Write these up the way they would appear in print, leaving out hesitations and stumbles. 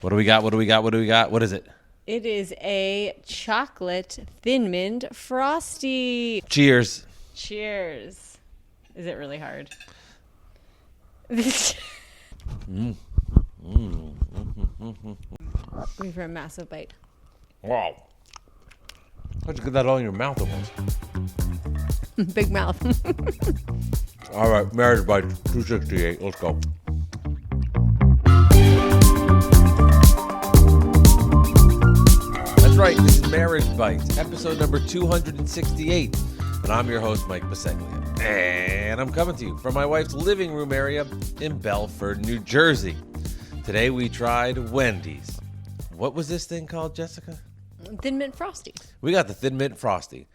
What do we got? What do we got? What do we got? What is it? It is a chocolate Thin Mint Frosty. Cheers. Cheers. Is it really hard? Wait for a massive bite. Wow. How'd you get that all in your mouth almost? Big mouth. All right, Marriage Bite 268. Let's go. That's right. This is Marriage Bites, episode number 268. And I'm your host, Mike Biseglia. And I'm coming to you from my wife's living room area in Belford, New Jersey. Today we tried Wendy's. What was this thing called, Jessica? Thin Mint Frosty. We got the Thin Mint Frosty.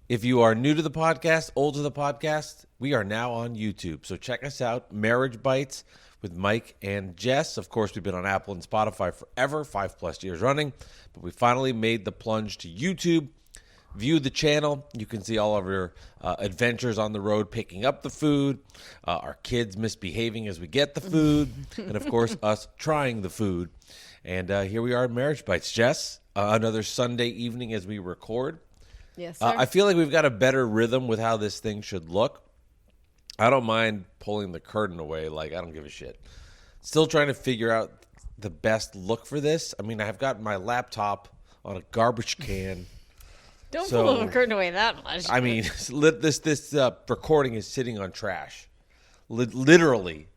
If you are new to the podcast, old to the podcast, we are now on YouTube. So check us out, Marriage Bites with Mike and Jess. Of course, we've been on Apple and Spotify forever, 5+ years running. But we finally made the plunge to YouTube. View the channel. You can see all of our adventures on the road, picking up the food, our kids misbehaving as we get the food, and of course, us trying the food. And here we are at Marriage Bites. Jess, another Sunday evening as we record. Yes, sir. I feel like we've got a better rhythm with how this thing should look. I don't mind pulling the curtain away. Like, I don't give a shit. Still trying to figure out the best look for this. I mean, I've got my laptop on a garbage can. Don't pull the curtain away that much. I mean, this recording is sitting on trash. Literally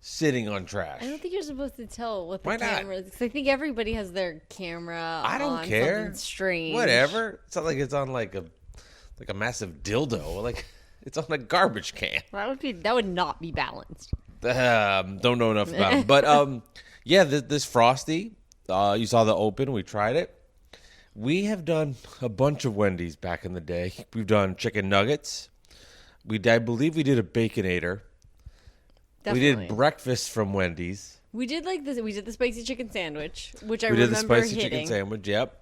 sitting on trash. I don't think you're supposed to tell what the Why not? camera is. Because I think everybody has their camera I don't on care. something strange. Whatever. It's not like it's on like a massive dildo. Like it's on a garbage can. That would not be balanced. Don't know enough about it. But yeah, this Frosty, you saw the open. We tried it. We have done a bunch of Wendy's back in the day. We've done chicken nuggets. I believe we did a Baconator. Definitely. We did breakfast from Wendy's. We did like this. We did the spicy chicken sandwich, which I We remember did the spicy hitting. chicken sandwich. Yep,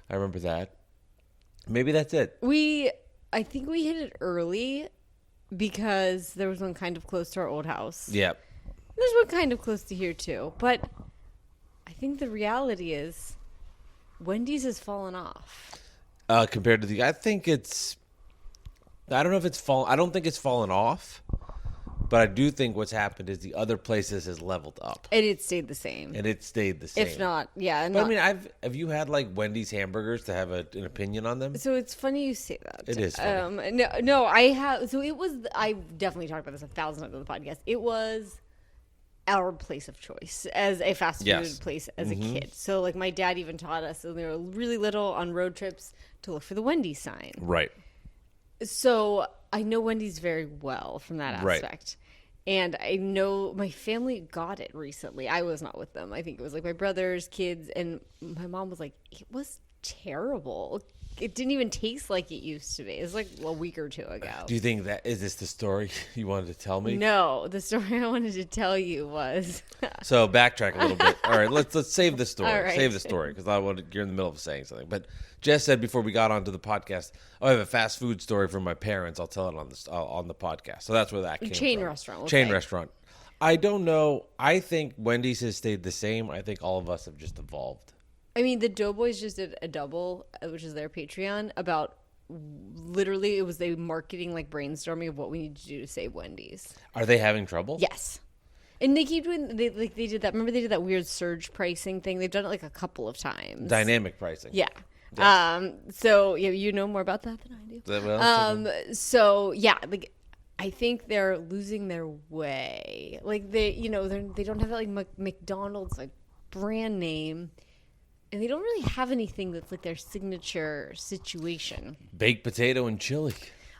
I remember that. Maybe that's it. I think we hit it early because there was one kind of close to our old house. Yep. There's one kind of close to here too, but I think the reality is Wendy's has fallen off. Compared to I think it's. I don't know if it's fallen. I don't think it's fallen off. But I do think what's happened is the other places has leveled up. And it stayed the same. If not, yeah. But I mean, have you had like Wendy's hamburgers to have an opinion on them? So it's funny you say that. It is funny. No, I have. So it was. I definitely talked about this 1,000 times on the podcast. It was our place of choice as a fast food place as a kid. So like my dad even taught us when they were really little on road trips to look for the Wendy's sign. Right. So I know Wendy's very well from that aspect. Right. And I know my family got it recently. I was not with them. I think it was like my brother's kids. And my mom was like, it was terrible. It didn't even taste like it used to be. It was like a week or two ago. Do you think is this the story you wanted to tell me? No, the story I wanted to tell you was. So backtrack a little bit. All right, let's save the story. All right. Save the story because you're in the middle of saying something. But Jess said before we got onto the podcast, I have a fast food story from my parents. I'll tell it on the podcast. So that's where that came Chain from. restaurant. Chain restaurant. I don't know. I think Wendy's has stayed the same. I think all of us have just evolved. I mean, the Doughboys just did a double, which is their Patreon, about literally it was a marketing like brainstorming of what we need to do to save Wendy's. Are they having trouble? Yes. And they keep doing they did that. Remember they did that weird surge pricing thing? They've done it like a couple of times. Dynamic pricing. Yeah. Yes. So you know more about that than I do. So yeah, like I think they're losing their way. Like they don't have that like McDonald's like brand name. And they don't really have anything that's like their signature situation. Baked potato and chili.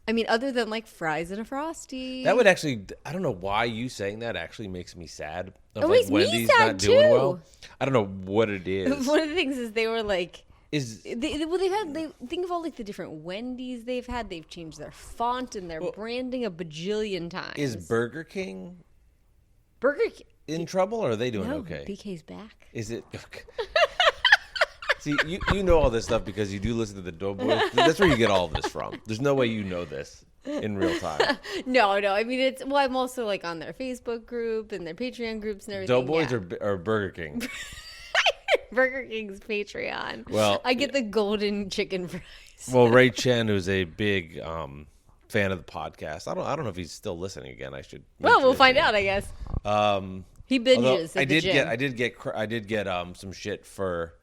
I mean, other than like fries and a Frosty. That would actually, I don't know why you saying that actually makes me sad. It makes me sad not too. Doing well. I don't know what it is. One of the things is they were like, they think of all like the different Wendy's they've had. They've changed their font and their branding a bajillion times. Is Burger King in trouble or are they doing okay? BK's back. Is it? Okay. See, you know all this stuff because you do listen to the Doughboys. That's where you get all of this from. There's no way you know this in real time. No. I mean, I'm also like on their Facebook group and their Patreon groups and everything. Doughboys or Burger King? Burger King's Patreon. Well, I get the golden chicken fries. Well, Ray Chen, who's a big fan of the podcast, I don't know if he's still listening again. I should. Well, we'll find out, I guess. He binges. I did get some shit for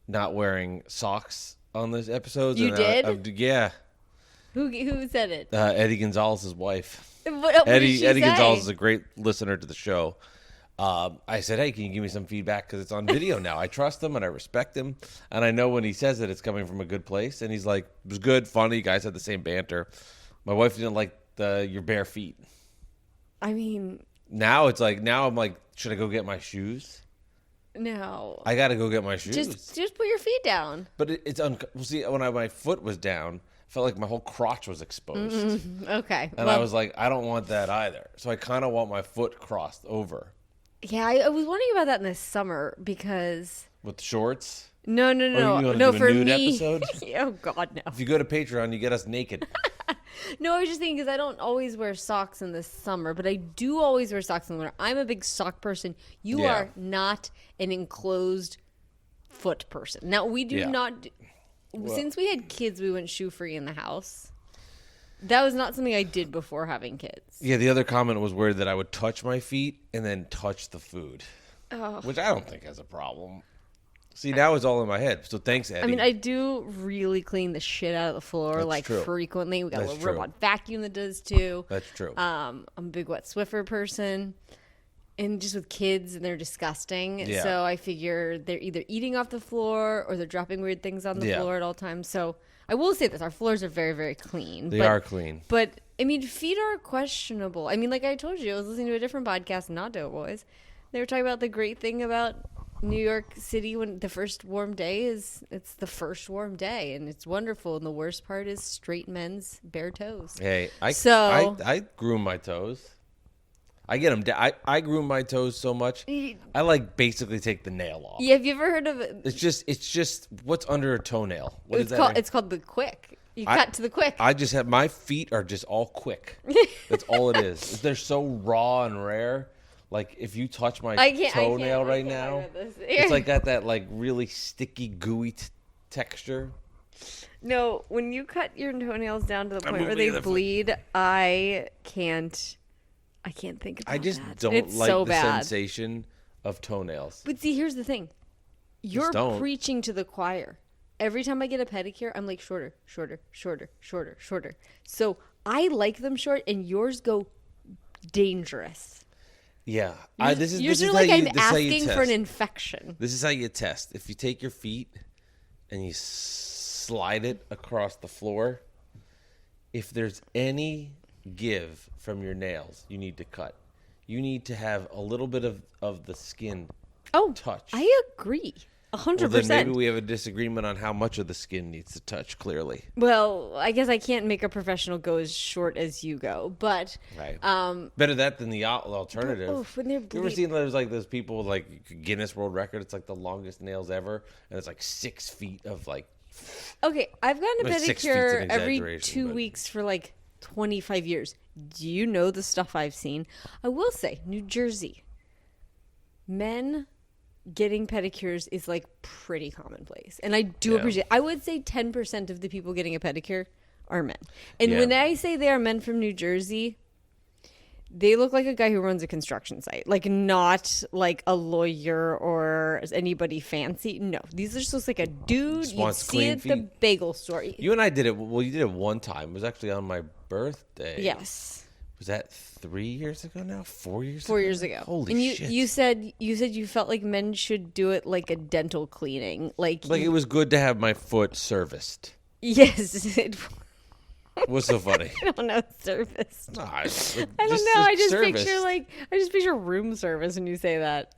not wearing socks on this episode. You did? Yeah. Who said it? Eddie Gonzalez's wife. What did she Eddie say? Gonzalez is a great listener to the show. I said, hey, can you give me some feedback? Because it's on video now. I trust him and I respect him. And I know when he says it, it's coming from a good place. And he's like, it was good, funny. You guys had the same banter. My wife didn't like your bare feet. I mean. Now I'm like, should I go get my shoes? No. I got to go get my shoes. Just put your feet down. But see, when my foot was down, I felt like my whole crotch was exposed. Okay. And I was like, I don't want that either. So I kind of want my foot crossed over. Yeah, I was wondering about that in the summer because... With shorts? No. No, for nude me. Episode? Oh, God, no. If you go to Patreon, you get us naked. No, I was just thinking because I don't always wear socks in the summer, but I do always wear socks in the winter. I'm a big sock person. You are not an enclosed foot person. Now, we do not... Since we had kids, we went shoe-free in the house. That was not something I did before having kids. Yeah, the other comment was weird that I would touch my feet and then touch the food, which I don't think has a problem. See, now it's all in my head. So thanks, Eddie. I mean, I do really clean the shit out of the floor frequently. We got a little robot vacuum that does too. That's true. I'm a big wet Swiffer person. And just with kids, and they're disgusting. Yeah. So I figure they're either eating off the floor or they're dropping weird things on the floor at all times. So I will say this. Our floors are very, very clean. They are clean. But, I mean, feet are questionable. I mean, like I told you, I was listening to a different podcast, not Doughboys. They were talking about the great thing about New York City when the first warm day is, it's the first warm day. And it's wonderful. And the worst part is straight men's bare toes. Hey, I groom my toes. I get them down. I groom my toes so much. I basically take the nail off. Yeah, have you ever heard of it? It's just what's under a toenail. It's called the quick. You cut to the quick. I just have my feet are just all quick. That's all it is. They're so raw and rare. Like if you touch my toenail right now, it's like got that like really sticky, gooey texture. No, when you cut your toenails down to the point where they bleed, I can't think about that. I just don't like the sensation of toenails. But see, here's the thing. You're preaching to the choir. Every time I get a pedicure, I'm like shorter. So I like them short, and yours go dangerous. Yeah. You're like I'm asking for an infection. This is how you test. If you take your feet and you slide it across the floor, if there's any give from your nails, you need to cut. You need to have a little bit of the skin touch. I agree. 100%. Well, then maybe we have a disagreement on how much of the skin needs to touch, clearly. Well, I guess I can't make a professional go as short as you go, but... Right. Better that than the alternative. When they're you ever seen there's like those people with like Guinness World Record? It's like the longest nails ever, and it's like 6 feet of like... Okay, I've gotten a pedicure every 2 weeks for like 25 years. Do you know the stuff I've seen? I will say, New Jersey, men getting pedicures is like pretty commonplace. And I do appreciate it. I would say 10% of the people getting a pedicure are men. And when I say they are men from New Jersey, they look like a guy who runs a construction site. Like not like a lawyer or anybody fancy. No, these are just like a dude. You see it at the bagel store. You and I did it. Well, you did it one time. It was actually on my birthday. Yes. Was that 3 years ago now? 4 years ago? 4 years ago. Holy shit. You said you felt like men should do it like a dental cleaning. Like it was good to have my foot serviced. Yes. What's so funny? I don't know, service. No, I don't know. I just picture room service when you say that.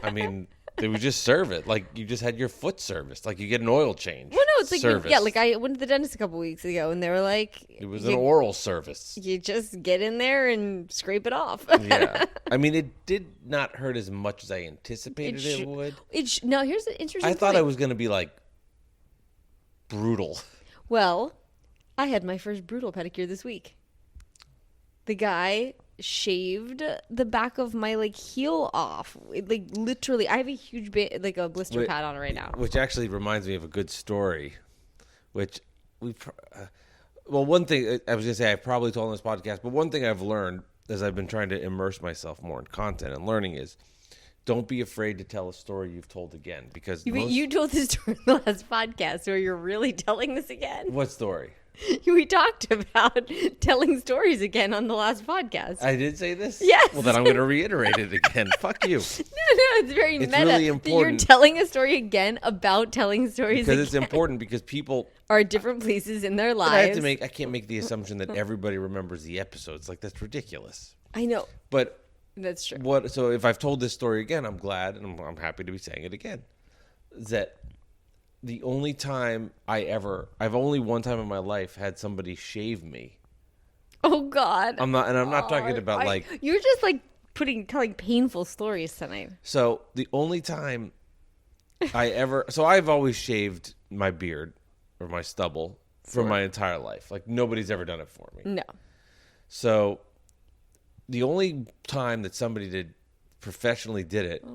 I mean, they would just serve it like you just had your foot serviced, like you get an oil change. Well, no, it's like like I went to the dentist a couple weeks ago, and they were like, it was an oral service. You just get in there and scrape it off. Yeah, I mean, it did not hurt as much as I anticipated it would. Now, here's the interesting. I thought it was going to be like brutal. Well, I had my first brutal pedicure this week. The guy shaved the back of my like heel off. Like literally, I have a huge like a blister pad on it right now. Which actually reminds me of a good story, which well, one thing I was gonna say I've probably told on this podcast, but one thing I've learned as I've been trying to immerse myself more in content and learning is, don't be afraid to tell a story you've told again, because you told this story in the last podcast, so you're really telling this again. What story? We talked about telling stories again on the last podcast. I did say this? Yes. Well, then I'm going to reiterate it again. Fuck you. No, it's very meta. Really important. You're telling a story again about telling stories because again. it's important, because people are at different places in their lives. I can't make the assumption that everybody remembers the episodes. Like, that's ridiculous. I know. But that's true. So if I've told this story again, I'm glad, and I'm happy to be saying it again. That the only time I've only one time in my life had somebody shave me. Oh God. I'm not talking about like, you're just like telling painful stories tonight. So the only time I've always shaved my beard or my stubble for my entire life. Like, nobody's ever done it for me. No. So the only time that somebody professionally did it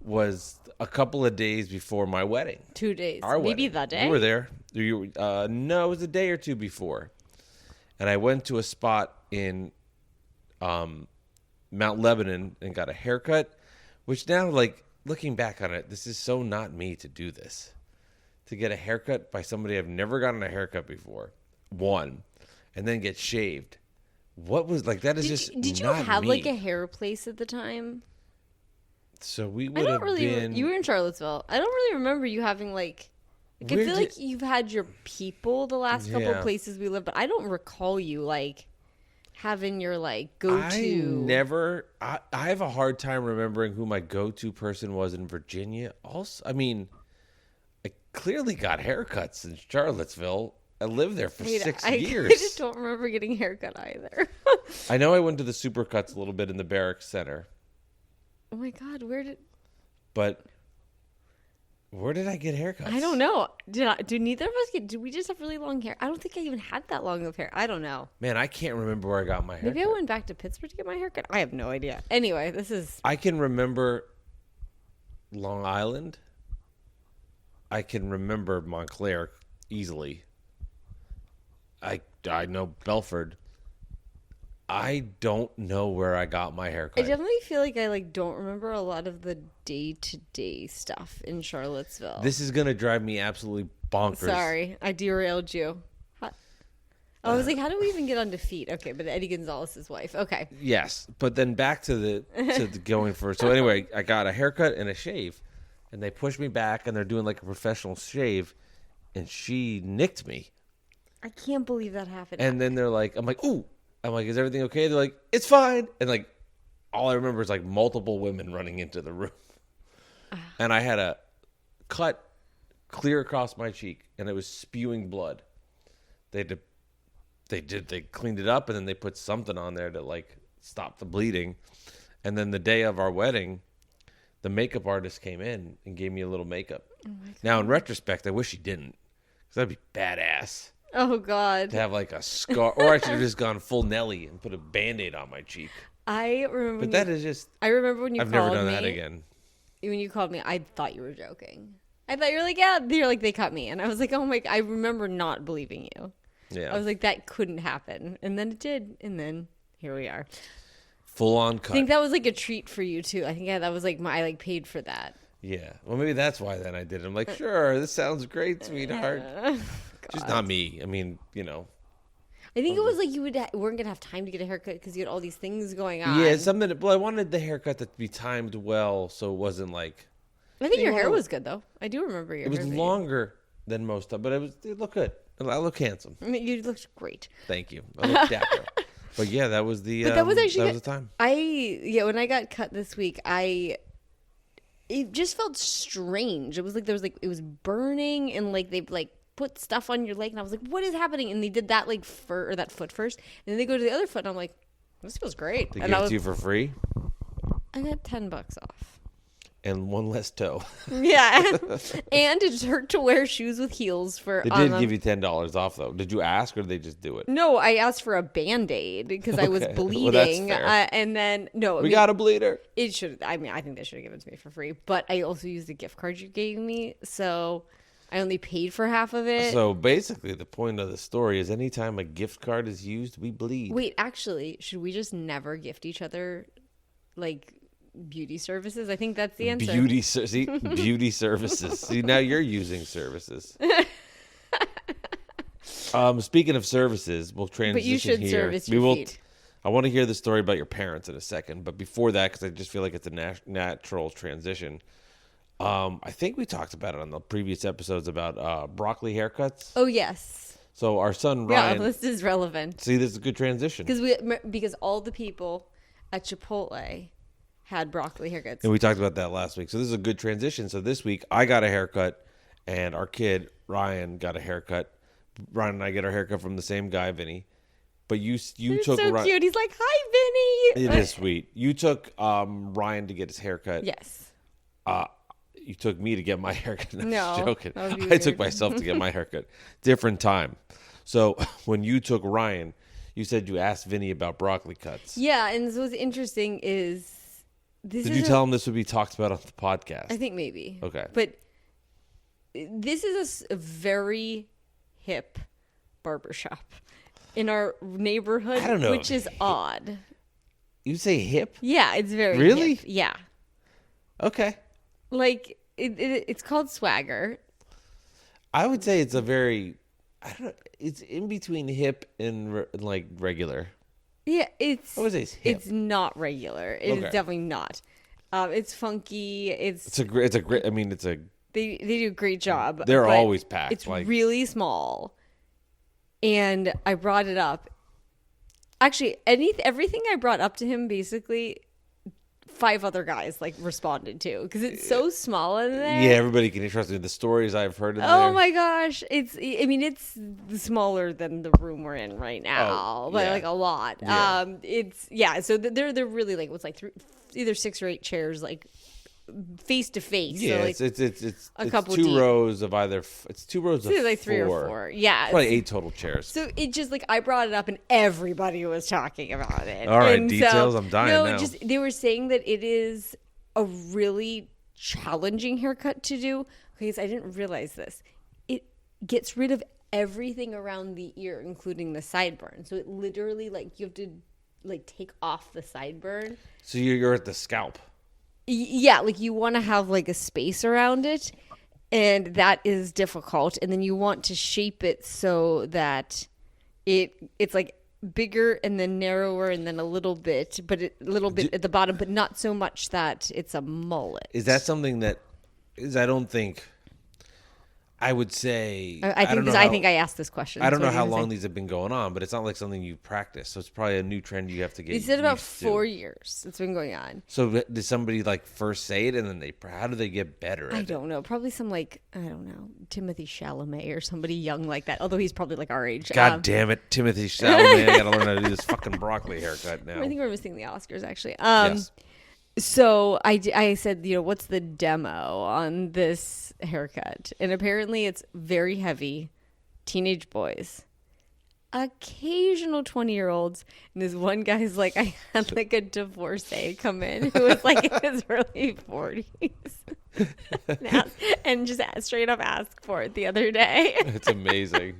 was a couple of days before my wedding. 2 days. Our Maybe wedding. that day. You were there. No, it was a day or two before. And I went to a spot in Mount Lebanon and got a haircut, which now, like, looking back on it, this is so not me to do this. To get a haircut by somebody I've never gotten a haircut before, one, and then get shaved. What was, like, that is Did you have me. like a hair place at the time? So we would have been. You were in Charlottesville. I don't really remember you having like I feel like you've had your people the last couple of places we lived, but I don't recall you like having your like go-to. I have a hard time remembering who my go-to person was in Virginia. Also, I mean, I clearly got haircuts in Charlottesville. I lived there for 6 years. I just don't remember getting a haircut either. I know I went to the Supercuts a little bit in the Barracks Center. Oh my God, where did I get haircuts? I don't know. Did neither of us did we just have really long hair? I don't think I even had that long of hair. I don't know. Man, I can't remember where I got my haircut. Maybe I went back to Pittsburgh to get my haircut. I have no idea. Anyway, I can remember Long Island. I can remember Montclair easily. I know Belford. I don't know where I got my haircut. I definitely feel like I don't remember a lot of the day-to-day stuff in Charlottesville. This is going to drive me absolutely bonkers. Sorry, I derailed you. I was like, how do we even get on Defeat? Okay, but Eddie Gonzalez's wife. Okay. Yes, but then back to the going for. So anyway, I got a haircut and a shave, and they pushed me back, and they're doing like a professional shave, and she nicked me. I can't believe that happened. And then they're like, I'm like, ooh. I'm like, is everything okay? They're like, it's fine. And like, all I remember is like multiple women running into the room. And I had a cut clear across my cheek, and it was spewing blood. They cleaned it up, and then they put something on there to like stop the bleeding. And then the day of our wedding, the makeup artist came in and gave me a little makeup. Oh my God. Now, in retrospect, I wish he didn't, because that'd be badass. Oh, God. To have like a scar. Or I should have just gone full Nelly and put a Band-Aid on my cheek. I remember. But that is just. I remember when you called me. I've never done that again. When you called me, I thought you were joking. I thought you were like, yeah. You're like, they cut me. And I was like, oh my. I remember not believing you. Yeah. I was like, that couldn't happen. And then it did. And then here we are. Full on cut. I think that was like a treat for you too. I think that was like I paid for that. Yeah. Well, maybe that's why then I did it. I'm like, sure, this sounds great, sweetheart. Just not me. I mean, you know. I think it was like you weren't going to have time to get a haircut because you had all these things going on. Yeah, well, I wanted the haircut to be timed well so it wasn't like. I think your hair was good, though. I do remember your hair. It was longer than most of, but it looked good. I look handsome. I mean, you looked great. Thank you. I look dapper. But yeah, that was the. But that was actually the time. When I got cut this week, it just felt strange. It was like it was burning and like they put stuff on your leg, and I was like, what is happening? And they did that that foot first, and then they go to the other foot, and I'm like, this feels great. They gave it to you for free? I got $10 off. and one less toe. Yeah. And it hurt to wear shoes with heels for. They did give you $10 off, though. Did you ask, or did they just do it? No, I asked for a Band-Aid because I was bleeding. Well, that's fair. And then, no. We got a bleeder. It should, I mean, I think they should have given it to me for free. But I also used the gift card you gave me. So I only paid for half of it. So basically, the point of the story is anytime a gift card is used, we bleed. Wait, actually, should we just never gift each other, like, beauty services? I think that's the answer. Beauty services. See, now you're using services. Speaking of services, we'll transition But you should here. service your feet. I want to hear the story about your parents in a second, but before that, because I just feel like it's a natural transition. I think we talked about it on the previous episodes about broccoli haircuts. Oh, yes. So our son Ryan. Yeah, this is relevant. See, this is a good transition. Because all the people at Chipotle had broccoli haircuts. And we talked about that last week. So this is a good transition. So this week I got a haircut and our kid Ryan got a haircut. Ryan and I get our haircut from the same guy, Vinny. But you took so cute. He's like, "Hi, Vinny." It is sweet. You took Ryan to get his haircut. Yes. You took me to get my haircut. No, No, I'm joking. that would be I took weird. myself to get my haircut. Different time. So when you took Ryan, you said you asked Vinny about broccoli cuts. Yeah, and so what's interesting is this. Did you tell him this would be talked about on the podcast? I think maybe. Okay. But this is a very hip barbershop in our neighborhood, I don't know. which is odd. You say hip? Yeah, it's very Really? hip. Yeah. Okay. Like it's called Swagger. I would say it's a very, I don't know, it's in between hip and like regular. Yeah, I would say it's hip. It's not regular. It's Okay. definitely not. It's funky. It's a great. I mean, it's a. They do a great job. They're but always packed. It's like, really small. And I brought it up. Actually, everything I brought up to him, basically, 5 other guys like responded to because it's so small in there. yeah, everybody can trust me. The stories I've heard in there. Oh my gosh, it's smaller than the room we're in right now, but yeah. like a lot. Yeah. So they're really like what's like either 6 or 8 chairs like face to face. Yeah, so, like, it's a couple 2 deep. rows of either. It's 2 rows of it's like 4. 3 or 4. Yeah, Probably 8 total chairs. So it just like I brought it up and everybody was talking about it. All right, And details. I'm dying no, now. just they were saying that it is a really challenging haircut to do because I didn't realize this. It gets rid of everything around the ear, including the sideburn. So it literally like you have to like take off the sideburn. So you're at the scalp. Yeah, like you want to have like a space around it, and that is difficult. And then you want to shape it so that it's like bigger and then narrower and then a little bit at the bottom, but not so much that it's a mullet. Is that something that is? I don't think. I would say. I think I asked this question. I don't know That's what how I was long saying. these have been going on, but it's not like something you practice. So it's probably a new trend you have to get. He said about used to. 4 years it's been going on. So did somebody like first say it, and then how do they get better? I at don't know. Probably some like I don't know Timothy Chalamet or somebody young like that. Although he's probably like our age. God damn it, Timothy Chalamet! I gotta learn how to do this fucking broccoli haircut now. I think we're missing the Oscars actually. Yes. So I said, what's the demo on this haircut? And apparently it's very heavy, teenage boys, occasional 20-year-olds. And this one guy's like, I had like a divorcee come in who was like in his early 40s. and just straight up asked for it the other day. It's amazing.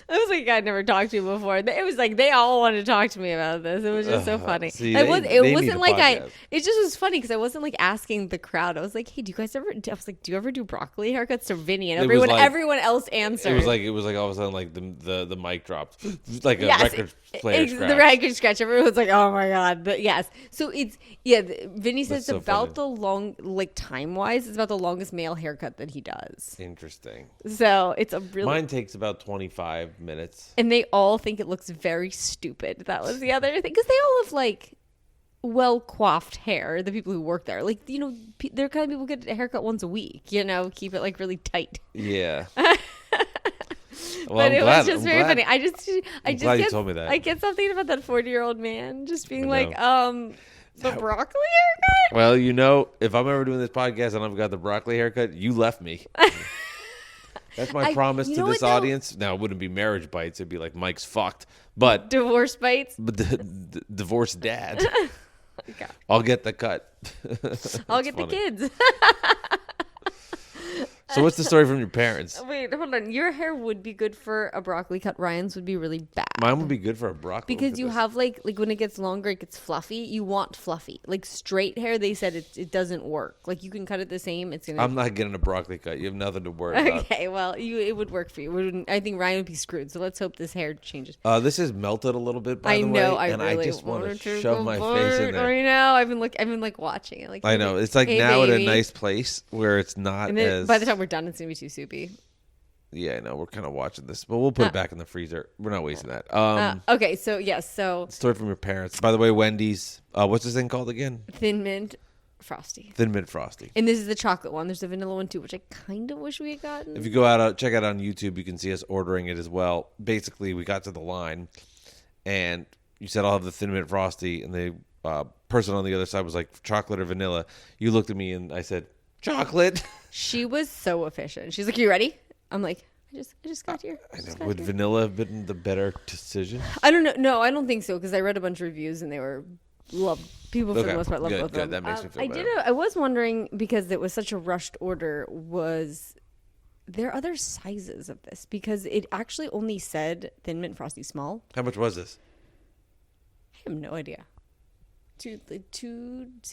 I was like, God, never talked to you before. It was like they all wanted to talk to me about this. It was just so funny. See, it they wasn't need a like podcast. It just was funny because I wasn't like asking the crowd. I was like, hey, do you guys ever? I was like, do you ever do broccoli haircuts to Vinny? And It was like- everyone else answered. It was like all of a sudden like the mic dropped like a Yes, record player scratch. the record scratch. Everyone was like, oh my God. But yes. So Vinny says That's so it's about funny. the long, like time wise, it's about the longest male haircut that he does. Interesting. So it's a really. Mine takes about 25 minutes. And they all think it looks very stupid. That was the other thing. Because they all have, like, well-coiffed hair, the people who work there. Like, they're kind of people who get a haircut once a week, keep it, like, really tight. Yeah. Well, But I'm it glad. was just I'm very glad. funny. I just glad you get, told me that. I get something about that 40-year-old man just being I like, know. the broccoli haircut. Well, if I'm ever doing this podcast and I've got the broccoli haircut, you left me. That's my promise to this audience. Now, it wouldn't be marriage bites. It'd be like Mike's fucked. But Divorce bites. But divorced dad. Okay. I'll get the cut. I'll get the kids. So what's the story from your parents? Wait, hold on. Your hair would be good for a broccoli cut. Ryan's would be really bad. Mine would be good for a broccoli. Because you have like when it gets longer, it gets fluffy. You want fluffy. Like straight hair, they said it doesn't work. Like you can cut it the same. I'm not getting a broccoli cut. You have nothing to worry about. Okay, well, it would work for you. I think Ryan would be screwed. So let's hope this hair changes. This is melted a little bit, by the way. I and really I just want wanted to shove my face in there. I know. I've been like watching it. Like I know. It's like hey, now baby. at a nice place where it's not and then as. by the time we're done, it's gonna be too soupy. Yeah, I know. We're kind of watching this, but we'll put it back in the freezer. We're not wasting that. Okay, so yes, story from your parents. By the way, Wendy's. What's this thing called again? Thin Mint Frosty. Thin Mint Frosty. And this is the chocolate one. There's a vanilla one too, which I kind of wish we had gotten. If you go out, check out on YouTube, you can see us ordering it as well. Basically, we got to the line, and you said, I'll have the Thin Mint Frosty, and the person on the other side was like, chocolate or vanilla. You looked at me, and I said, chocolate. She was so efficient. She's like, you ready? I'm like, I just got here. Would vanilla have been the better decision? I don't know. No, I don't think so, because I read a bunch of reviews, and they were people for the most part love both of them. That makes me feel better. I was wondering, because it was such a rushed order, was there other sizes of this? Because it actually only said Thin Mint Frosty small. How much was this? I have no idea. $2.69,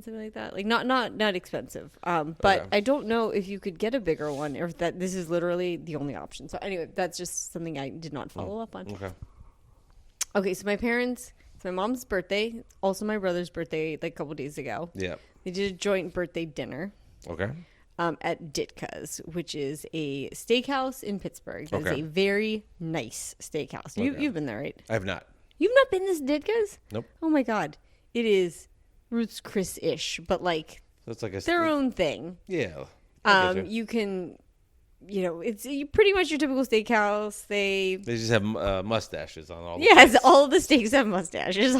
something like that. Like not expensive. But okay. I don't know if you could get a bigger one, or if this is literally the only option. So anyway, that's just something I did not follow up on. Okay, so it's my mom's birthday, also my brother's birthday, like a couple days ago. Yeah. They did a joint birthday dinner. Okay. At Ditka's, which is a steakhouse in Pittsburgh. That is a very nice steakhouse. You've been there, right? I have not. You've not been to Ditka's? Nope. Oh my God. It is Ruth's Chris-ish, but like, so it's like their own thing. Yeah. You can, it's pretty much your typical steakhouse. They just have mustaches on all the steaks. All of the steaks have mustaches.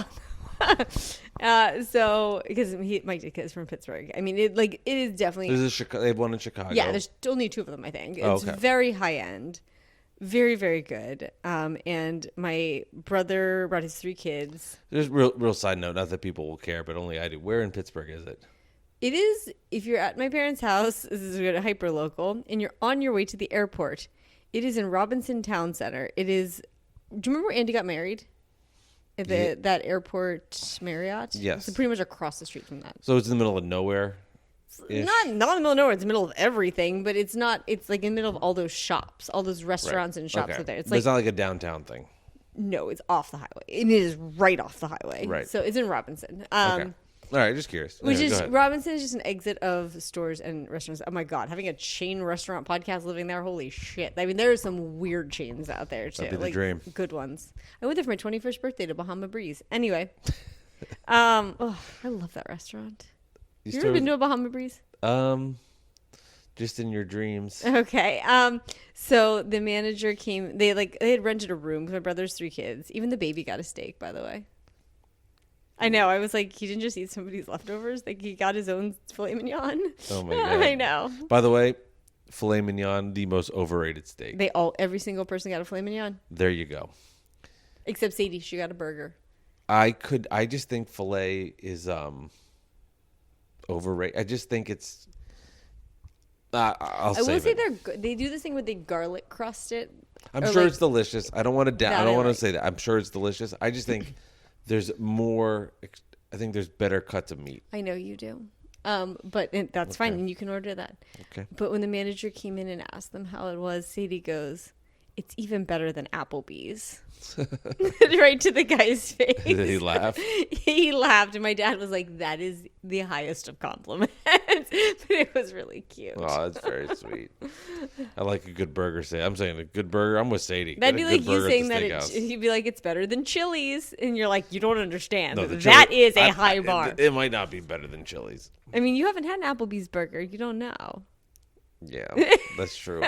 So because Mike Ditka is from Pittsburgh. I mean, it is definitely. They have one in Chicago. Yeah, there's only two of them, I think. It's very high end. Very, very good. And my brother brought his 3 kids. There's real side note, not that people will care, but only I do. Where in Pittsburgh is it? It is, if you're at my parents' house, this is a hyper local, and you're on your way to the airport. It is in Robinson Town Center. It is, do you remember where Andy got married? At that airport Marriott? Yes. It's pretty much across the street from that. So it's in the middle of nowhere? Not in the middle of nowhere. It's in the middle of everything, but it's not. It's like in the middle of all those shops, all those restaurants and shops out there. It's not like a downtown thing. No, it's off the highway. And it is right off the highway. Right. So it's in Robinson. Okay. All right, just curious. Robinson is just an exit of stores and restaurants. Oh my God, having a chain restaurant podcast living there, holy shit. I mean, there are some weird chains out there too. That'd be the dream. Good ones. I went there for my 21st birthday to Bahama Breeze. Anyway. I love that restaurant. You ever been to a Bahama Breeze? Just in your dreams. Okay. So the manager came. They had rented a room because my brother's 3 kids. Even the baby got a steak, by the way. I know. I was like, he didn't just eat somebody's leftovers. Like, he got his own filet mignon. Oh my God. I know. By the way, filet mignon, the most overrated steak. Every single person got a filet mignon. There you go. Except Sadie, she got a burger. I just think filet is overrated. I just think it's. I will say they do this thing where they garlic crust it. I'm sure it's delicious. I don't want to say that. I'm sure it's delicious. I just think there's more. I think there's better cuts of meat. I know you do. But that's fine, and you can order that. Okay. But when the manager came in and asked them how it was, Sadie goes, "It's even better than Applebee's." Right to the guy's face. Did he laugh? He laughed, and my dad was like, "That is the highest of compliments." But it was really cute. Oh, that's very sweet. I like a good burger. I'm saying a good burger. I'm with Sadie. That'd be like you saying that he'd be like, "It's better than Chili's," and you're like, "You don't understand. That is a high bar." It might not be better than Chili's. I mean, you haven't had an Applebee's burger. You don't know. Yeah, that's true.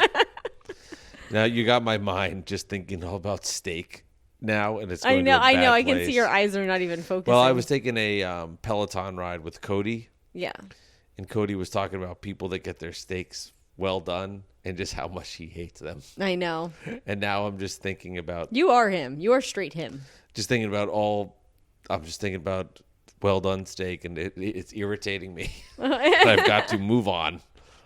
Now you got my mind just thinking all about steak now, and it's going to a I know. bad I can place. see your eyes are not even focusing. Well, I was taking a Peloton ride with Cody. Yeah. And Cody was talking about people that get their steaks well done and just how much he hates them. I know. And now I'm just thinking about... You are him. You are straight him. I'm just thinking about well done steak, and it's irritating me. I've got to move on.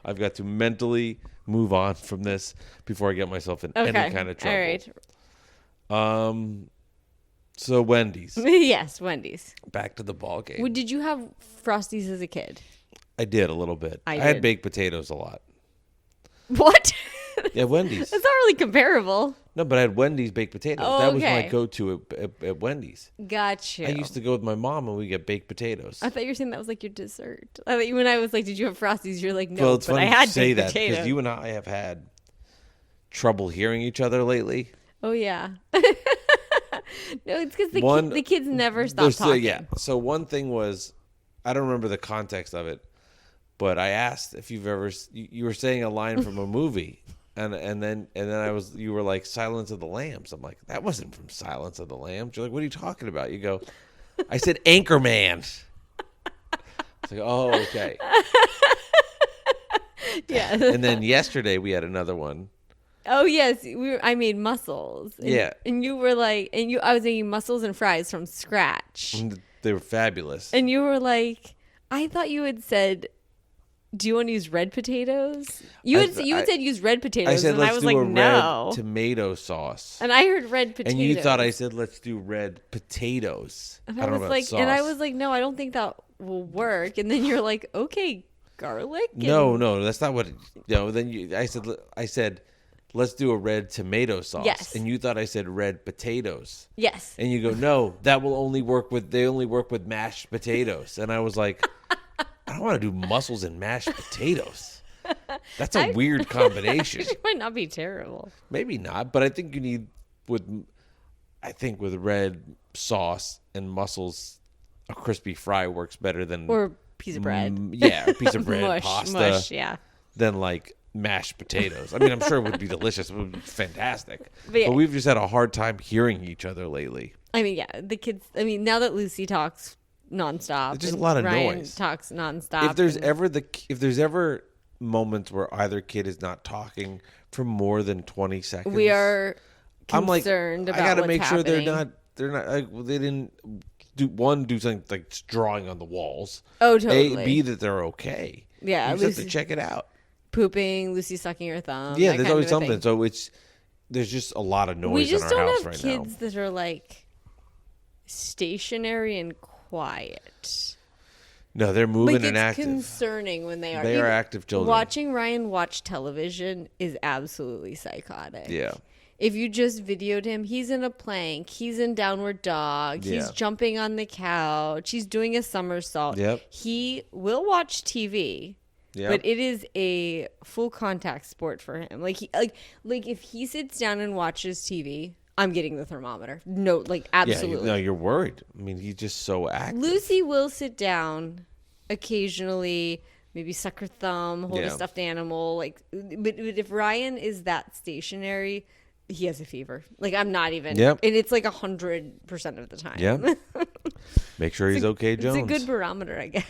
I've got to mentally move on from this before I get myself in any kind of trouble. All right. So Wendy's. Yes, Wendy's. Back to the ball game. Did you have Frosties as a kid? I did a little bit. I did. had baked potatoes a lot. What? Yeah, Wendy's. That's not really comparable. No, but I had Wendy's baked potatoes. Oh, that was okay. my go-to at Wendy's. Gotcha. I used to go with my mom and we get baked potatoes. I thought you were saying that was like your dessert. I thought when I was like, "Did you have Frosties?" You're like, "No," well, it's but funny I had you say baked that potatoes. because you and I have had trouble hearing each other lately. Oh yeah. No, it's because the kids never stop talking. Yeah. So one thing was, I don't remember the context of it, but I asked if you've ever you were saying a line from a movie. And then you were like, Silence of the Lambs. I'm like, that wasn't from Silence of the Lambs. You're like, what are you talking about? You go, I said Anchorman. It's like, oh, okay. Yeah. And then yesterday we had another one. Oh yes, I made mussels. And you were like, I was making mussels and fries from scratch. And they were fabulous. And you were like, I thought you had said, do you want to use red potatoes? You had said use red potatoes. I said, and let's I was do like, a no. red tomato sauce. And I heard red potatoes. And you thought I said, let's do red potatoes. And I don't know about sauce. And I was like, no, I don't think that will work. And then you're like, okay, garlic. No, that's not what. Then I said, let's do a red tomato sauce. Yes. And you thought I said red potatoes. Yes. And you go, no, that will only work they only work with mashed potatoes. And I was like, I don't want to do mussels and mashed potatoes. That's a weird combination. It might not be terrible. Maybe not, but I think you need with red sauce and mussels, a crispy fry works better than or a piece of bread. Yeah, a piece of bread, mush, yeah. Than like mashed potatoes. I mean, I'm sure it would be delicious. It would be fantastic. But we've just had a hard time hearing each other lately. I mean, yeah, the kids. I mean, now that Lucy talks nonstop, it's just a lot of Ryan noise. Talks nonstop. If there's ever moments where either kid is not talking for more than 20 seconds, we are I'm concerned like, about I gotta what's make sure happening. they're not they didn't do something like drawing on the walls. Oh, totally. B, that they're okay. Yeah, you just have to check it out. Pooping, Lucy sucking her thumb. Yeah, there's always something. So there's just a lot of noise in our house right now. We just don't have kids that are like stationary and quiet. No, they're moving and it's active. It's concerning when they are. They are active children. Watching Ryan watch television is absolutely psychotic. Yeah. If you just videoed him, he's in a plank. He's in downward dog. Yeah. He's jumping on the couch. He's doing a somersault. Yep. He will watch TV. Yep. But it is a full contact sport for him. Like if he sits down and watches TV, I'm getting the thermometer. No, absolutely. Yeah, you're worried. I mean, he's just so active. Lucy will sit down occasionally, maybe suck her thumb, hold a stuffed animal. But if Ryan is that stationary, he has a fever. I'm not even. Yep. And it's 100% of the time. Yep. Make sure he's okay, Jones. It's a good barometer, I guess.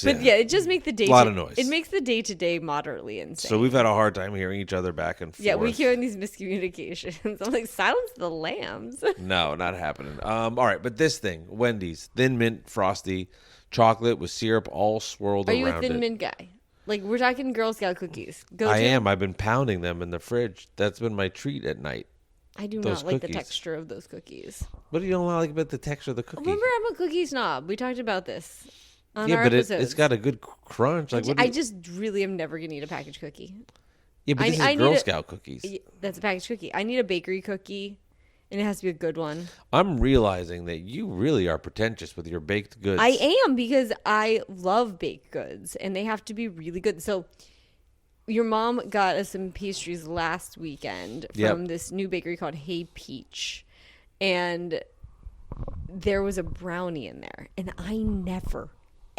But yeah, it just makes the day. A lot of noise. It makes the day-to-day moderately insane. So we've had a hard time hearing each other back and forth. Yeah, we hear these miscommunications. I'm like, silence the lambs. No, not happening. All right, but this thing, Wendy's Thin Mint Frosty, chocolate with syrup all swirled around it. Are you a Thin Mint guy? We're talking Girl Scout cookies. I am. I've been pounding them in the fridge. That's been my treat at night. I do not like the texture of those cookies. What do you don't like about the texture of the cookie? Remember, I'm a cookie snob. We talked about this. Yeah, but it's got a good crunch. I just really am never going to eat a packaged cookie. Yeah, but this is Girl Scout cookies. That's a packaged cookie. I need a bakery cookie, and it has to be a good one. I'm realizing that you really are pretentious with your baked goods. I am, because I love baked goods, and they have to be really good. So your mom got us some pastries last weekend from this new bakery called Hey Peach, and there was a brownie in there, and I never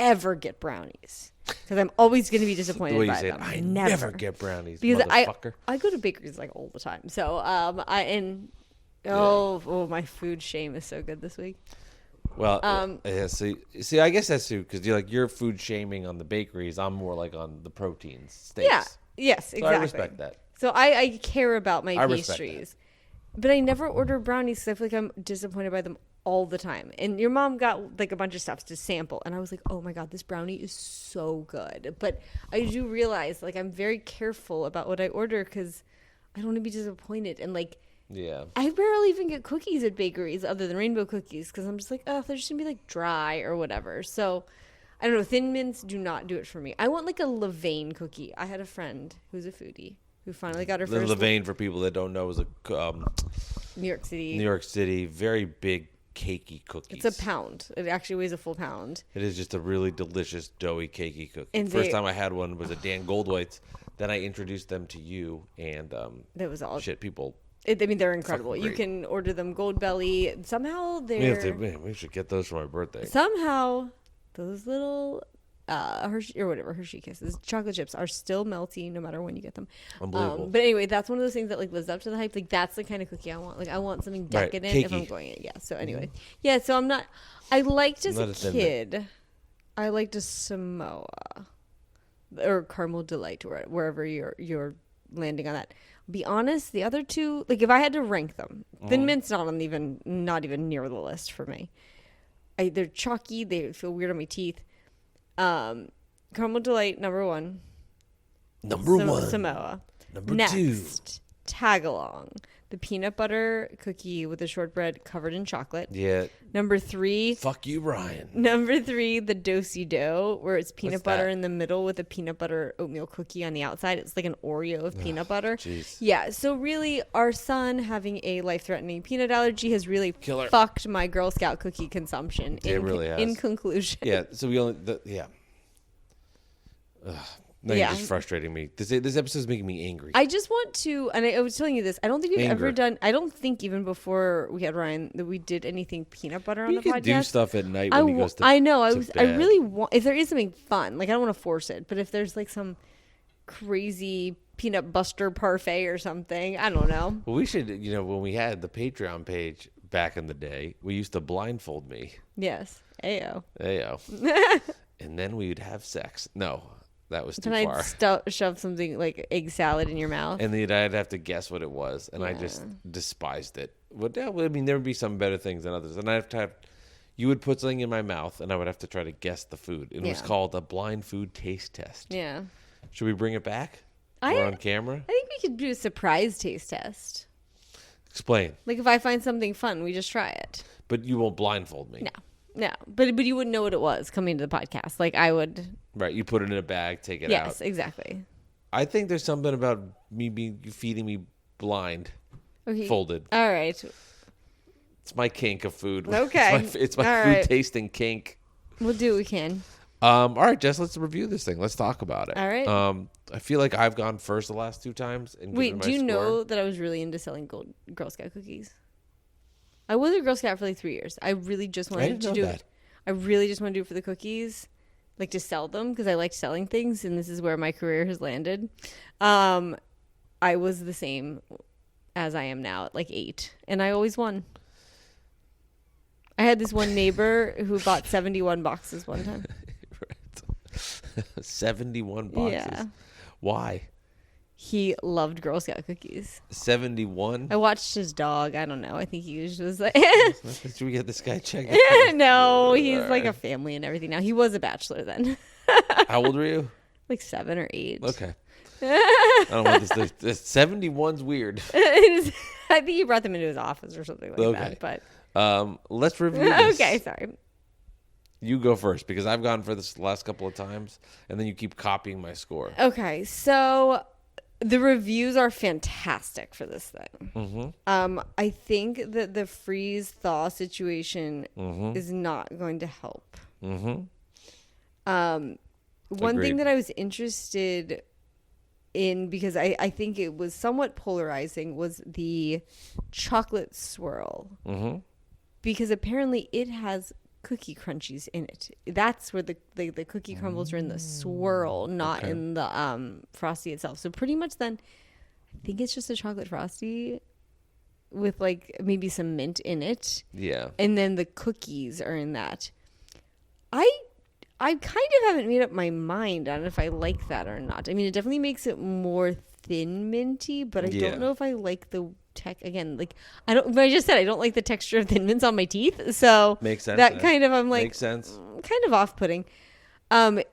ever get brownies because I'm always going to be disappointed by them. I never get brownies because motherfucker. I go to bakeries like all the time. So my food shame is so good this week. Well, yeah, see, I guess that's true because you're food shaming on the bakeries. I'm more like on the proteins, steaks. Yeah. Yes, exactly. So I respect that. So I care about my pastries, but I never order brownies because I feel like I'm disappointed by them all the time. And your mom got like a bunch of stuff to sample, and I was like, oh my god, this brownie is so good. But I do realize like I'm very careful about what I order because I don't want to be disappointed. And like, yeah, I barely even get cookies at bakeries other than rainbow cookies because I'm just like, oh, they're just gonna be like dry or whatever. So I don't know. Thin Mints do not do it for me. I want like a Levain cookie. I had a friend who's a foodie who finally got her first. Levain, for people that don't know, is a New York City, very big cakey cookies. It's a pound. It actually weighs a full pound. It is just a really delicious, doughy, cakey cookie. And First time I had one was at Dan Goldwhite's. Then I introduced them to you, and that was all shit. People. They're incredible. You can order them Gold Belly. Somehow they're. We should get those for my birthday. Somehow those little Hershey or whatever Hershey Kisses chocolate chips are still melty no matter when you get them. Unbelievable. But anyway, that's one of those things that like lives up to the hype. Like that's the kind of cookie I want. Like I want something decadent if I'm going in. Yeah. So anyway, So I'm not. I liked as a kid. I liked a Samoa or Caramel Delight or wherever you're landing on that. Be honest, the other two, like if I had to rank them, Thin Mint's not even near the list for me. They're chalky. They feel weird on my teeth. Caramel Delight, number one. Samoa. Number Next, two. Tagalong. The peanut butter cookie with the shortbread covered in chocolate. Yeah. Number three. Fuck you, Ryan. Number three, the Do-si-do, where it's peanut butter that? in the middle with a peanut butter oatmeal cookie on the outside. It's like an Oreo of peanut butter. Jeez. Yeah, so really, our son having a life-threatening peanut allergy has really Killer. fucked my Girl Scout cookie consumption. It really has. In conclusion. Yeah, so we only... Now you're just frustrating me. This episode is making me angry. I just want to, and I was telling you this, I don't think we've ever done, I don't think even before we had Ryan that we did anything peanut butter on the podcast. We do stuff at night when he goes to I know. I really want, if there is something fun, like I don't want to force it, but if there's like some crazy peanut buster parfait or something, I don't know. Well, we should, when we had the Patreon page back in the day, we used to blindfold me. Yes. Ayo. And then we would have sex. No. That was too far. I'd shove something like egg salad in your mouth. And then I'd have to guess what it was. And I just despised it. Well, I mean, there would be some better things than others. And I'd have to have, you would put something in my mouth and I would have to try to guess the food. It was called a blind food taste test. Yeah. Should we bring it back? We're on camera? I think we could do a surprise taste test. Explain. Like if I find something fun, we just try it. But you won't blindfold me. No, but you wouldn't know what it was coming to the podcast. Like I would. Right, you put it in a bag, take it out. Yes, exactly. I think there's something about you feeding me blind, folded. All right. It's my kink of food. Okay. It's my food tasting kink. We'll do what we can. All right, Jess, let's review this thing. Let's talk about it. All right. I feel like I've gone first the last two times. And wait, do you know that I was really into selling Girl Scout cookies? I was a Girl Scout for like 3 years. I really just wanted to do it. I really just want to do it for the cookies, like to sell them because I like selling things, and this is where my career has landed. I was the same as I am now at like 8, and I always won. I had this one neighbor who bought 71 boxes one time. 71 boxes? Yeah. Why? He loved Girl Scout cookies. 71? I watched his dog. I don't know. I think he was like... Should we get this guy checked out? No, he's like a family and everything now. He was a bachelor then. How old were you? Like 7 or 8. Okay. I don't know what this 71's weird. I think he brought them into his office or something like that. But let's review this. Okay, sorry. You go first because I've gone for this last couple of times, and then you keep copying my score. Okay, so... The reviews are fantastic for this thing. Mm-hmm. I think that the freeze thaw situation is not going to help. Mm-hmm. One thing that I was interested in, because I think it was somewhat polarizing, was the chocolate swirl. Mm-hmm. Because apparently it has cookie crunchies in it. That's where the cookie crumbles are in the swirl, not in the Frosty itself. So pretty much then, I think it's just a chocolate Frosty with like maybe some mint in it. Yeah. And then the cookies are in that. I kind of haven't made up my mind on if I like that or not. I mean, it definitely makes it more thin minty, but I don't know if I like the again, like but I just said I don't like the texture of Thin Mints on my teeth, so makes sense. That kind of, I'm like, makes sense. Kind of off-putting.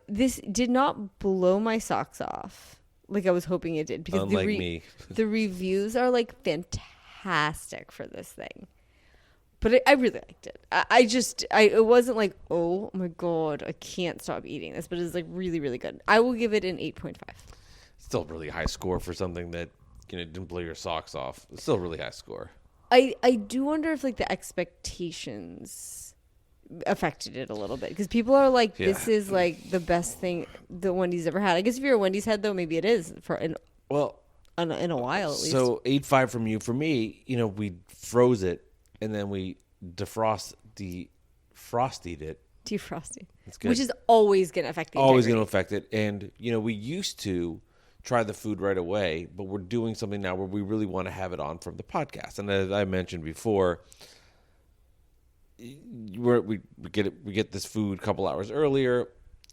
This did not blow my socks off like I was hoping it did, because unlike me, the reviews are like fantastic for this thing. But I really liked it. It wasn't like, oh my God, I can't stop eating this, but it's like really, really good. I will give it an 8.5. Still a really high score for something that didn't blow your socks off. It's still a really high score. I do wonder if like the expectations affected it a little bit, because people are like, this is like the best thing that Wendy's ever had. I guess if you're a Wendy's head though, maybe it is in a while at least. So 8.5 from you. For me, we froze it and then we defrosted it. Defrosted. It's good. Which is always going to affect the always going to affect it. And we used to try the food right away, but we're doing something now where we really want to have it on from the podcast. And as I mentioned before, we get this food a couple hours earlier.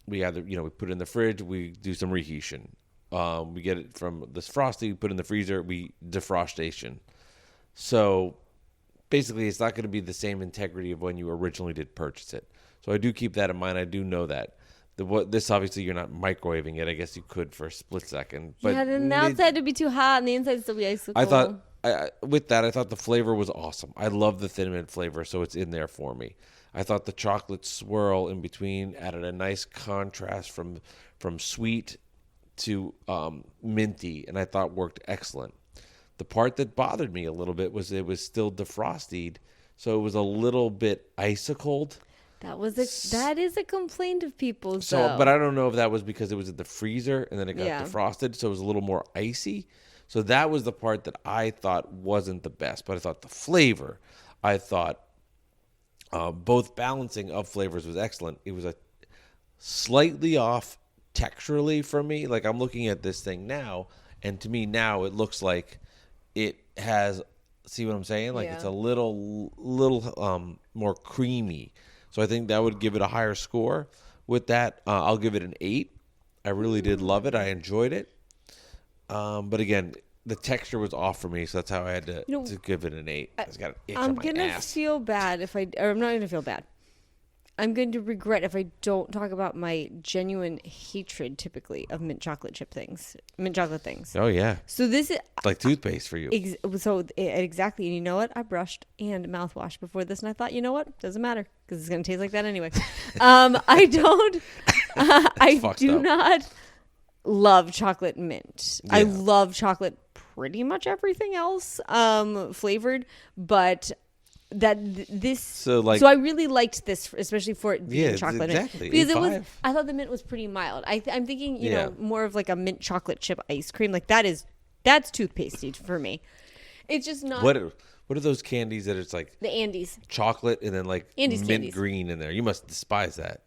We either we put it in the fridge, we do some reheating. We get it from this Frosty, we put it in the freezer, we defrostation. So basically, it's not going to be the same integrity of when you originally did purchase it. So I do keep that in mind. I do know that. This obviously you're not microwaving it. I guess you could for a split second. But yeah, then the outside would be too hot and the inside still be icicle. I thought I thought the flavor was awesome. I love the Thin Mint flavor, so it's in there for me. I thought the chocolate swirl in between added a nice contrast from sweet to minty, and I thought worked excellent. The part that bothered me a little bit was it was still defrosted, so it was a little bit icicled. That is a complaint of people. So, but I don't know if that was because it was in the freezer and then it got defrosted, so it was a little more icy. So that was the part that I thought wasn't the best. But I thought the flavor, both balancing of flavors was excellent. It was a slightly off texturally for me. Like I'm looking at this thing now, and to me now it looks like it has. See what I'm saying? Like it's a little more creamy. So I think that would give it a higher score. With that, I'll give it an 8. I really did love it. I enjoyed it. But again, the texture was off for me, so that's how I had to give it an 8. It's got an itch on my ass. I'm going to feel bad I'm not going to feel bad. I'm going to regret if I don't talk about my genuine hatred, typically, of mint chocolate things. Oh, yeah. So this is... It's like toothpaste for you. Exactly. And you know what? I brushed and mouthwash before this, and I thought, you know what? Doesn't matter, because it's going to taste like that anyway. I do not love chocolate mint. Yeah. I love chocolate pretty much everything else flavored, but... So I really liked this, especially for it being chocolate mint, because I thought the mint was pretty mild. I'm thinking, more of like a mint chocolate chip ice cream. Like that's toothpastey for me. It's just not. What are those candies that it's like the Andes chocolate and then like Andes mint candies. Green in there? You must despise that.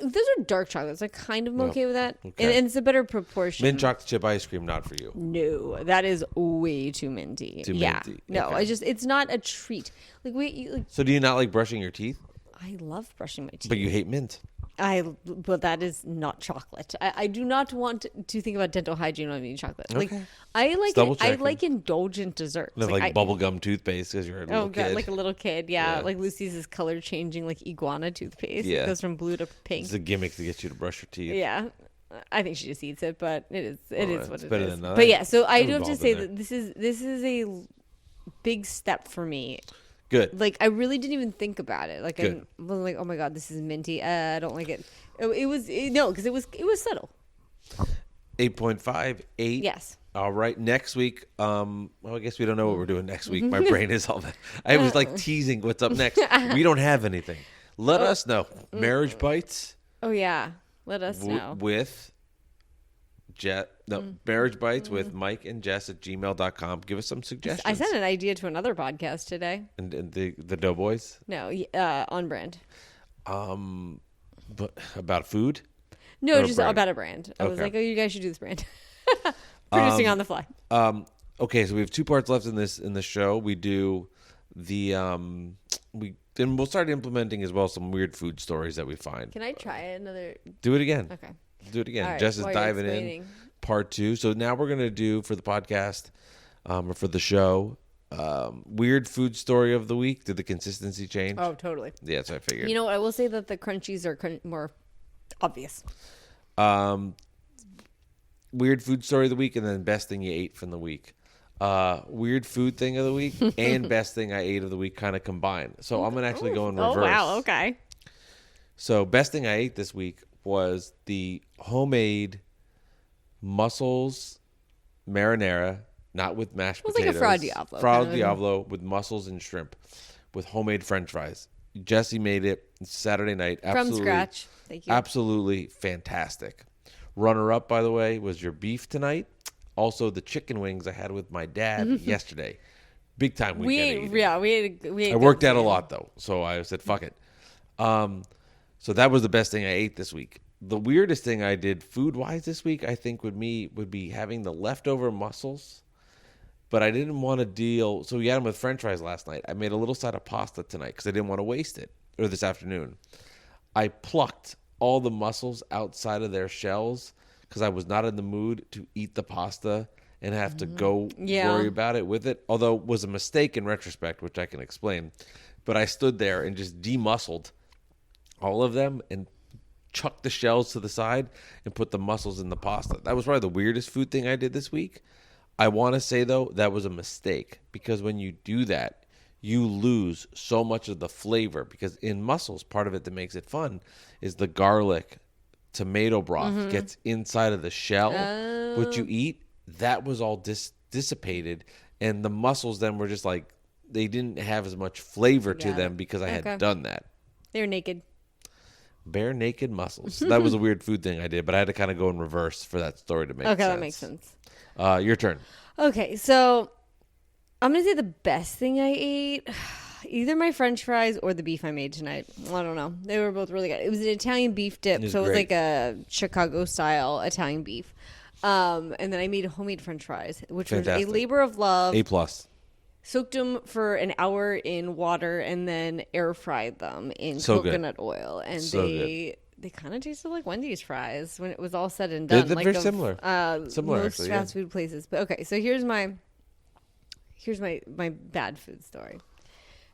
Those are dark chocolates. I kind of okay with that, okay. and it's a better proportion. Mint chocolate chip ice cream, not for you. No, that is way too minty. Minty. No, okay. It's not a treat. So do you not like brushing your teeth? I love brushing my teeth, but you hate mint. But that is not chocolate. I do not want to think about dental hygiene when I'm eating chocolate. Okay. I like indulgent desserts. No, like bubblegum toothpaste because you're a little kid. Like a little kid, yeah. Like Lucy's is color changing, like iguana toothpaste. Yeah. It goes from blue to pink. It's a gimmick to get you to brush your teeth. Yeah. I think she just eats it, but it is what it is. Better than nothing. But yeah, so I do have to say that this is a big step for me. Good. Like I really didn't even think about it. Like I was like, oh my God, this is minty. I don't like it. Because it was subtle. 8.5, 8. Yes. All right. Next week. Well, I guess we don't know what we're doing next week. My brain is all that. I was like teasing what's up next. We don't have anything. Let us know. Marriage Bites. Oh yeah. Let us know. With Marriage Bites with Mike and Jess at gmail.com. Give us some suggestions. I sent an idea to another podcast today. And the Doughboys? No, on brand. But about food? No, just about a brand. I was like, oh, you guys should do this brand. Producing on the fly. Okay, so we have 2 parts left in the show. We do the then we'll start implementing as well some weird food stories that we find. Can I try another? Do it again. Okay. Do it again. Right, Jess is diving in. Part 2. So now we're gonna do for the podcast, or for the show, weird food story of the week. Did the consistency change? Oh, totally. Yeah, that's what I figured. You know what? I will say that the crunchies are more obvious. Weird food story of the week, and then best thing you ate from the week. Weird food thing of the week and best thing I ate of the week kind of combined. So I'm going to actually go in reverse. Oh, wow. Okay. So best thing I ate this week was the homemade mussels marinara, not with mashed potatoes. It was like a Fra Diavolo. Fra Diavolo with mussels and shrimp with homemade French fries. Jesse made it Saturday night. From scratch. Thank you. Absolutely fantastic. Runner up, by the way, was your beef tonight. Also, the chicken wings I had with my dad yesterday. Big time weekend eating. Yeah, we ate I worked out a lot, though, so I said, fuck it. So that was the best thing I ate this week. The weirdest thing I did food-wise this week, I think, would be having the leftover mussels. But I didn't want to deal. So we had them with French fries last night. I made a little side of pasta tonight because I didn't want to waste it. Or this afternoon. I plucked all the mussels outside of their shells because I was not in the mood to eat the pasta and have to go worry about it with it. Although it was a mistake in retrospect, which I can explain. But I stood there and just demuscled all of them and chucked the shells to the side and put the mussels in the pasta. That was probably the weirdest food thing I did this week. I want to say, though, that was a mistake because when you do that, you lose so much of the flavor because in mussels, part of it that makes it fun is the garlic tomato broth gets inside of the shell. What you eat, that was all dissipated. And the mussels then were just like, they didn't have as much flavor to them because I had done that. They were naked. Bare naked mussels. So that was a weird food thing I did, but I had to kind of go in reverse for that story to make sense. Okay, that makes sense. Your turn. Okay, so I'm going to say the best thing I ate, either my French fries or the beef I made tonight. I don't know. They were both really good. It was an Italian beef dip, so it was like a Chicago-style Italian beef. And then I made homemade French fries, which was a labor of love. A+. Soaked them for an hour in water and then air fried them in coconut oil. And they kind of tasted like Wendy's fries when it was all said and done. They're like very similar. Most actually, fast food places. But okay, so here's my bad food story.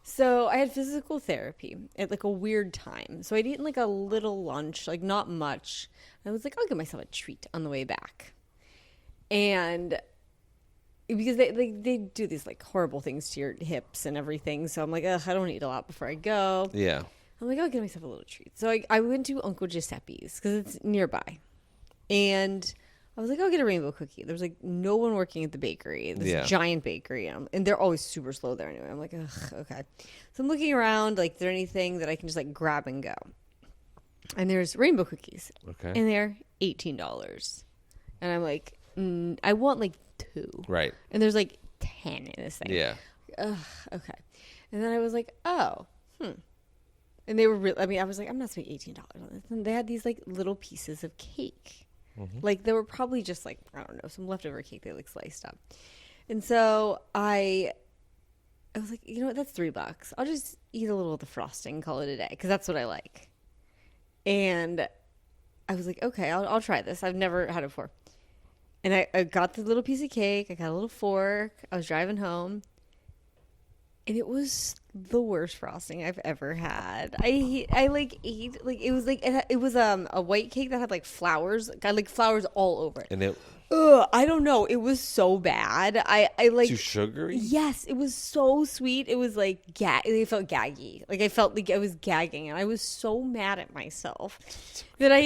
So I had physical therapy at like a weird time. So I'd eaten like a little lunch, like not much. I was like, I'll give myself a treat on the way back. And because they do these like horrible things to your hips and everything. So I'm like, ugh, I don't eat a lot before I go. Yeah. I'm like, I'll give myself a little treat. So I went to Uncle Giuseppe's because it's nearby. And I was like, I'll get a rainbow cookie. There was like no one working at the bakery, this giant bakery. And they're always super slow there anyway. I'm like, ugh, okay. So I'm looking around, like, is there anything that I can just like grab and go? And there's rainbow cookies. Okay. And they're $18. And I'm like, I want like 2. Right. And there's like 10 in this thing. Yeah. Ugh, okay. And then I was like, oh, And they were really, I mean, I was like, I'm not spending $18 on this. And they had these like little pieces of cake. Like they were probably just like, I don't know, some leftover cake they like sliced up. And so I was like, you know what, that's $3. I'll just eat a little of the frosting and call it a day because that's what I like. And I was like, okay, I'll try this. I've never had it before. And I got the little piece of cake. I got a little fork. I was driving home. And it was the worst frosting I've ever had. I like ate like it was like it was a white cake that had like flowers, got like flowers all over it. And I don't know. It was so bad. I like too sugary. Yes, it was so sweet. It was like it felt gaggy. Like I felt like I was gagging, and I was so mad at myself that I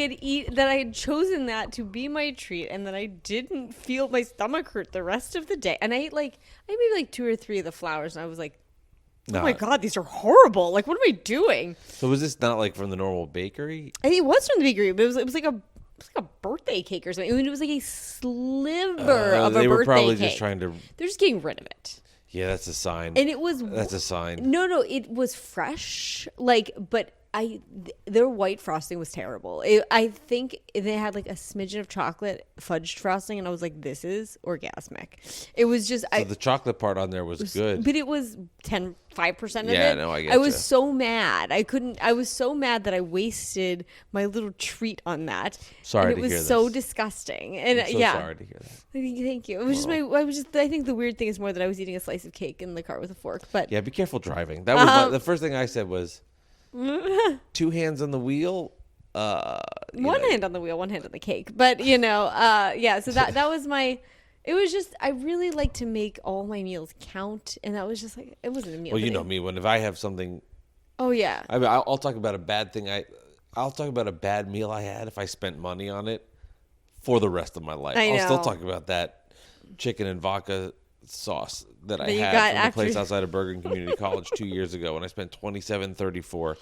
had chosen that to be my treat, and that I didn't feel my stomach hurt the rest of the day. And I ate maybe like 2 or 3 of the flowers, and I was like, oh my God, these are horrible. Like, what am I doing? So was this not like from the normal bakery? I think it was from the bakery, but it was like like a birthday cake or something. I mean, it was like a sliver of a birthday cake. They were probably just trying to. They're just getting rid of it. Yeah, that's a sign. And it was. That's a sign. No, it was fresh. But their white frosting was terrible. I think they had like a smidgen of chocolate fudged frosting, and I was like, "This is orgasmic." It was just. So the chocolate part on there was good, but it was 5% of it. Yeah, no, I get I was you. so mad. I was so mad that I wasted my little treat on that. Sorry and to hear it was so this. disgusting. And I'm so yeah, sorry to hear that. Thank you. It was I think the weird thing is more that I was eating a slice of cake in the car with a fork. But Yeah, be careful driving. That was the first thing I said was 2 hands on the wheel. One hand on the wheel, one hand on the cake. But yeah. So that was my. It was just I really like to make all my meals count, and that was just like it wasn't a meal. Well, you know me. If I have something, oh yeah. I mean, I'll talk about a bad thing. I'll talk about a bad meal I had if I spent money on it for the rest of my life. I know. I'll still talk about that chicken and vodka sauce that I you had got from the after- place outside of Bergen Community College 2 years ago, and I spent $27.34.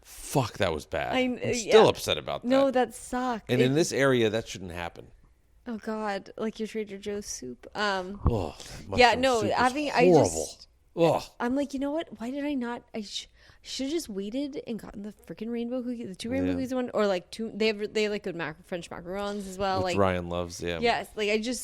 Fuck, that was bad. I'm still upset about that. No, that sucked. And in this area, that shouldn't happen. Oh God, like your Trader Joe's soup. Oh, yeah, no, horrible. I'm like, you know what? Why did I not? I should have just waited and gotten the freaking rainbow cookie, the 2 rainbow cookies one, or like 2. They have like good French macarons as well. Which like Ryan loves. Yeah. Yes, like I just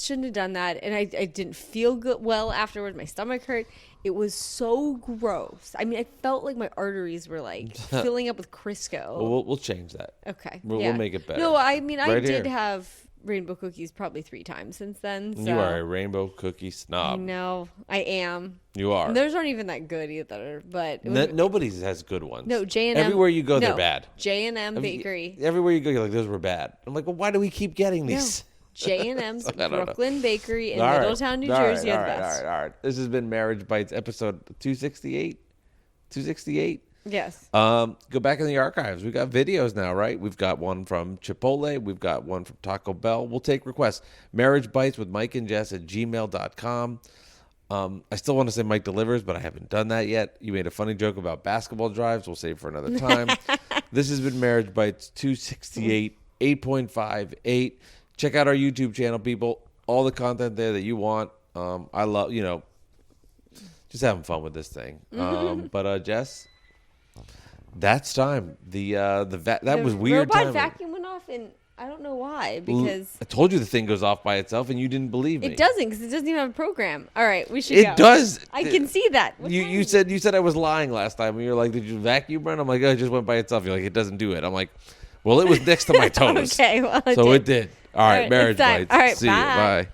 shouldn't have done that, and I didn't feel good. Well, afterwards, my stomach hurt. It was so gross. I mean, I felt like my arteries were like filling up with Crisco. Well, we'll change that. Okay, We'll make it better. No, I mean, I did here. have rainbow cookies probably 3 times since then. So. You are a rainbow cookie I snob. know, I am. You are. And those aren't even that good either, but Nobody has good ones. No, J&M. Everywhere you go, they're bad. J&M Bakery. Everywhere you go, you're like, those were bad. I'm like, well, why do we keep getting these? J&M's I don't know. Brooklyn Bakery in All right. Middletown, New All right, Jersey. all are the right, best. all right. This has been Marriage Bites episode 268. 268. Yes. Go back in the archives. We got videos now, right? We've got one from Chipotle. We've got one from Taco Bell. We'll take requests. Marriage Bites with Mike and Jess at gmail.com. I still want to say Mike delivers, but I haven't done that yet. You made a funny joke about basketball drives. We'll save for another time. This has been Marriage Bites 268, 8.58. Check out our YouTube channel, people. All the content there that you want. I love, just having fun with this thing. But Jess, that's time. That was weird. Robot vacuum went off, and I don't know why. Because I told you the thing goes off by itself, and you didn't believe me. it doesn't, because it doesn't even have a program. All right, we should. It does. I can see that. You said I was lying last time. And you were like, "Did you vacuum run?" I'm like, "Oh, it just went by itself." You're like, "It doesn't do it." I'm like, "Well, it was next to my toes." Okay, well, it did. All right, Marriage it's time. Bites. All right, See you. bye. Bye.